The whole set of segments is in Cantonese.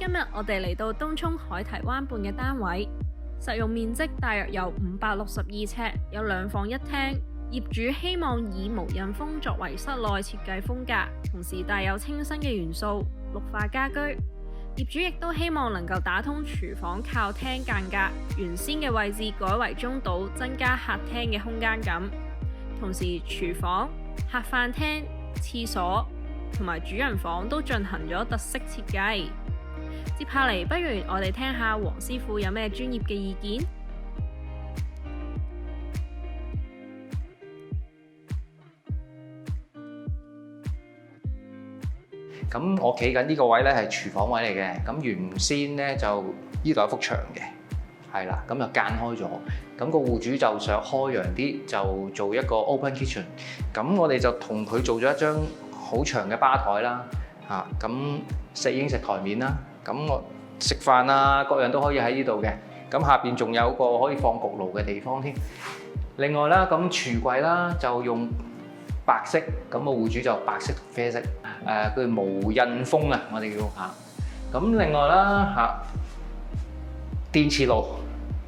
今日我哋嚟到東涌海堤灣畔嘅單位，實用面積大約有562尺，有2房1廳。業主希望以無印風作為室內設計風格，同時帶有清新嘅元素，綠化家居。業主亦都希望能夠打通廚房靠廳間隔，原先嘅位置改為中島，增加客廳嘅空間感。同時廚房、客飯廳、廁所同埋主人房都進行咗特色設計。接下嚟，不如我哋聽下黃師傅有咩專業嘅意見。咁我企緊呢個位咧係廚房位嚟嘅，咁原先咧就呢度有幅牆嘅，係啦，咁就間開咗。咁個戶主就想開揚啲，就做一個 open kitchen。咁我哋就同佢做咗一張好長嘅吧台啦，咁4英尺台面啦。咁我食飯啊，各樣都可以喺呢度嘅。咁下邊仲有個可以放焗爐嘅地方添。另外啦，咁櫥櫃啦就用白色，咁個戶主就白色同啡色，佢無印風啊，我哋叫嚇。咁另外啦電磁爐，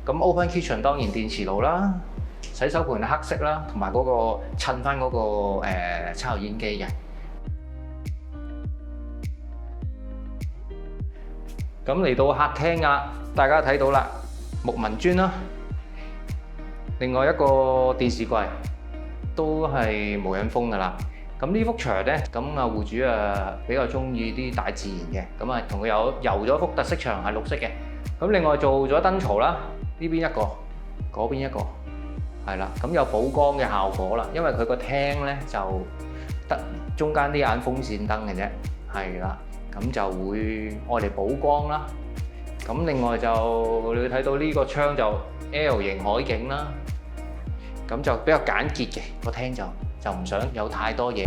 咁 open kitchen 當然電磁爐啦，洗手盤黑色啦，同埋嗰個襯翻嗰個抽油煙機嘅。咁嚟到客廳啊，大家睇到啦，木紋磚啦，另外一個電視櫃。都係無印風㗎啦。咁呢幅牆咧，咁啊戶主比較中意啲大自然嘅，咁啊同佢有油咗幅特色牆係綠色嘅。咁另外做咗燈槽啦，呢邊一個，嗰邊一個，係啦。咁有補光嘅效果啦，因為佢個廳咧就得中間啲眼風扇燈嘅啫，係啦。咁就會愛嚟補光啦。咁另外就你會睇到呢個窗就 L 型海景啦。咁就比較簡潔嘅個廳就唔想有太多嘢。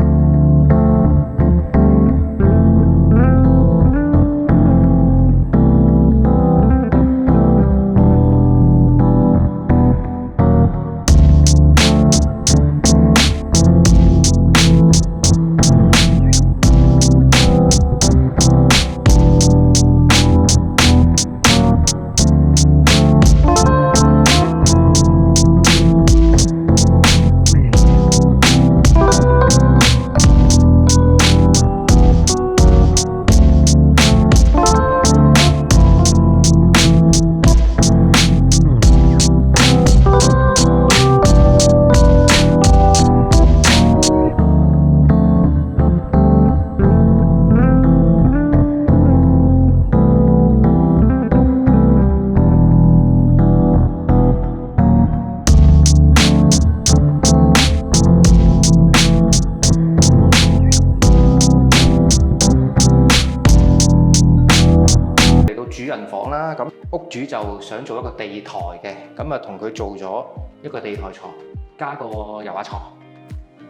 主人房啦，咁屋主就想做一個地台嘅，咁啊同佢做咗一個地台床，加個油壓床。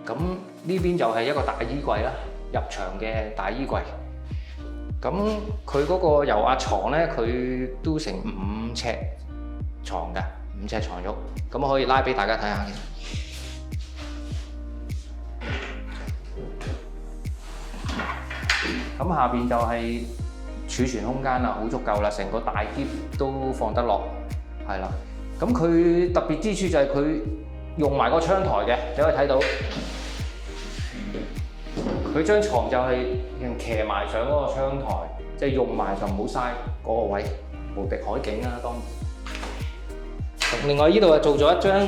咁呢邊就係一個大衣櫃啦，入牆嘅大衣櫃。咁佢嗰個油壓床咧，佢都成5尺床㗎，5尺床褥。咁我可以拉俾大家睇下嘅。咁下邊就係儲存空間啦，好足夠啦，成個大篋都放得落，係啦。咁佢特別之處就係佢用埋個窗台嘅，你可以睇到。佢張床就係人騎埋上嗰個窗台，即係用埋就唔好嘥嗰個位，無敵海景啦當然。咁另外呢度就做咗一張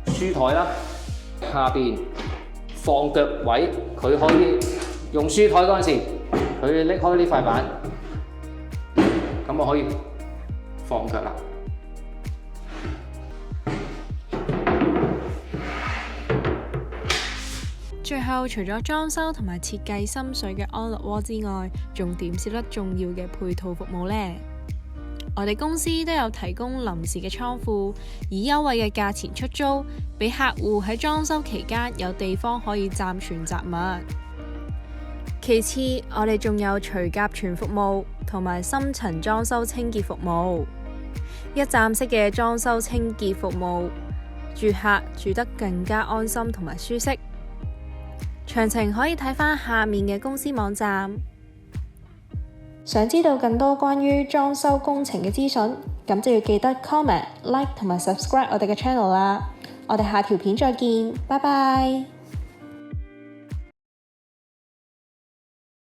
書台啦，下邊放腳位，佢可以用書台嗰陣時，佢拎開呢塊板。咁我可以放腳啦。最後，除咗裝修同埋設計心水嘅安樂窩之外，仲點少得重要嘅配套服務呢？我哋公司都有提供臨時嘅倉庫，以優惠嘅價錢出租，俾客戶喺裝修期間有地方可以暫存雜物。其次，我哋仲有除甲醛服務同埋深層裝修清潔服務，一站式嘅裝修清潔服務，住客住得更加安心同埋舒適。詳情可以睇返下面嘅公司網站。想知道更多關於裝修工程嘅資訊，咁就要記得 comment、like 同埋 subscribe 我哋嘅 channel 啦。我哋下條片再見，拜拜。